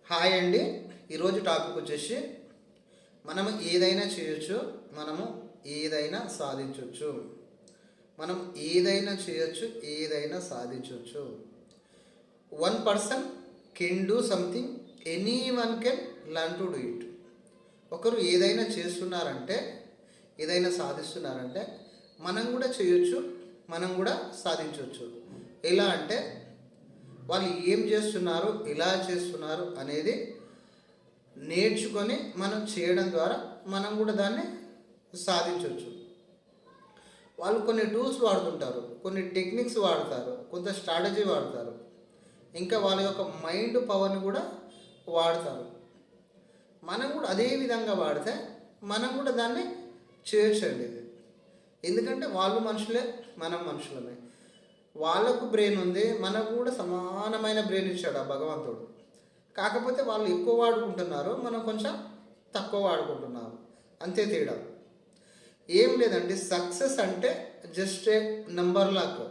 Hi అండి. ఈరోజు topic వచ్చేసి మనము ఏదైనా చేయొచ్చు, మనము ఏదైనా సాధించవచ్చు. మనం ఏదైనా చేయొచ్చు, ఏదైనా సాధించవచ్చు. One person can do something, any one can learn to do it. ఒకరు ఏదైనా చేస్తున్నారంటే, ఏదైనా సాధిస్తున్నారంటే మనం కూడా చేయొచ్చు, మనం కూడా సాధించవచ్చు. ఎలా అంటే వాళ్ళు ఏం చేస్తున్నారు, ఎలా చేస్తున్నారు అనేది నేర్చుకొని మనం చేయడం ద్వారా మనం కూడా దాన్ని సాధించవచ్చు. వాళ్ళు కొన్ని టూల్స్ వాడుతుంటారు, కొన్ని టెక్నిక్స్ వాడతారు, కొంత స్ట్రాటజీ వాడతారు, ఇంకా వాళ్ళ యొక్క మైండ్ పవర్ని కూడా వాడతారు. మనం కూడా అదే విధంగా వాడితే మనం కూడా దాన్ని చేయొచ్చండి. ఎందుకంటే వాళ్ళు మనుషులే, మనం మనుషులమే. వాళ్ళకు బ్రెయిన్ ఉంది, మనకు కూడా సమానమైన బ్రెయిన్ ఇచ్చాడు ఆ భగవంతుడు. కాకపోతే వాళ్ళు ఎక్కువ వాడుకుంటున్నారు, మనం కొంచెం తక్కువ వాడుకుంటున్నారు, అంతే తేడా. ఏం లేదండి, సక్సెస్ అంటే జస్ట్ ఏ నంబర్ లాక్.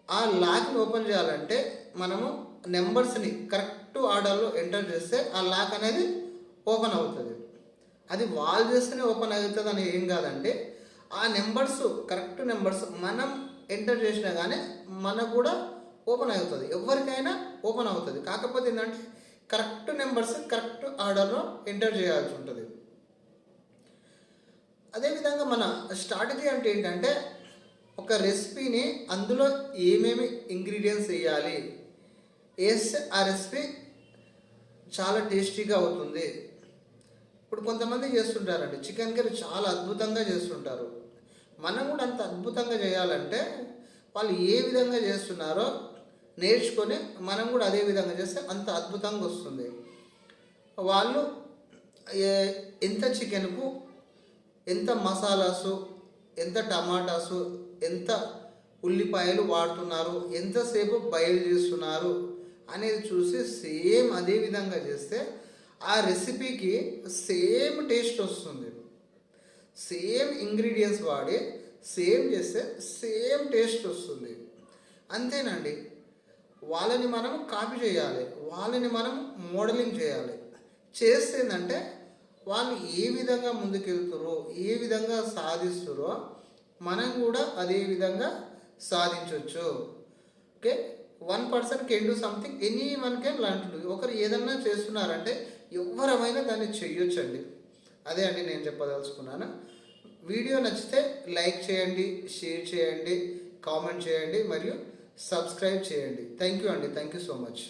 ఆ లాక్ని ఓపెన్ చేయాలంటే మనము నెంబర్స్ని కరెక్ట్ ఆర్డర్లో ఎంటర్ చేస్తే ఆ లాక్ అనేది ఓపెన్ అవుతుంది. అది వాళ్ళు చేస్తేనే ఓపెన్ అవుతుంది అని ఏం కాదండి. ఆ నెంబర్స్ కరెక్ట్ నెంబర్స్ మనం ఎంటర్ చేసినా కానీ మనకు కూడా ఓపెన్ అవుతుంది, ఎవరికైనా ఓపెన్ అవుతుంది. కాకపోతే ఏంటంటే కరెక్ట్ నెంబర్స్ కరెక్ట్ ఆర్డర్లో ఎంటర్ చేయాల్సి ఉంటుంది. అదేవిధంగా మన స్ట్రాటజీ అంటే ఏంటంటే ఒక రెసిపీని అందులో ఏమేమి ఇంగ్రీడియంట్స్ వేయాలి వేస్తే ఆ రెసిపీ చాలా టేస్టీగా అవుతుంది. ఇప్పుడు కొంతమంది చేస్తుంటారండి, చికెన్ కర్రీ చాలా అద్భుతంగా చేస్తుంటారు. మనం కూడా అంత అద్భుతంగా చేయాలంటే వాళ్ళు ఏ విధంగా చేస్తున్నారో నేర్చుకొని మనం కూడా అదే విధంగా చేస్తే అంత అద్భుతంగా వస్తుంది. వాళ్ళు ఎంత చికెన్కు ఎంత మసాలాసు, ఎంత టమాటాసు, ఎంత ఉల్లిపాయలు వాడుతున్నారు, ఎంతసేపు బాయిల్ చేస్తున్నారు అనేది చూసి సేమ్ అదే విధంగా చేస్తే ఆ రెసిపీకి సేమ్ టేస్ట్ వస్తుంది. సేమ్ ఇంగ్రీడియంట్స్ వాడి సేమ్ చేస్తే సేమ్ టేస్ట్ వస్తుంది. అంతేనండి. వాళ్ళని మనం కాపీ చేయాలి, వాళ్ళని మనం మోడలింగ్ చేయాలి. చేస్తే ఏంటంటే వాళ్ళు ఏ విధంగా ముందుకెళ్తారో, ఏ విధంగా సాధిస్తారో మనం కూడా అదే విధంగా సాధించవచ్చు. Okay, one person can do something, any one can learn to do. ఒకరు ఏదన్నా చేస్తున్నారంటే ఎవరమైనా దాన్ని చెయ్యొచ్చండి. అదే అండి నేను చెప్పదలుచుకున్నాను. వీడియో నచ్చితే లైక్ చేయండి, షేర్ చేయండి, కామెంట్ చేయండి మరియు సబ్స్క్రైబ్ చేయండి. థ్యాంక్ యూ అండి. Thank you so much.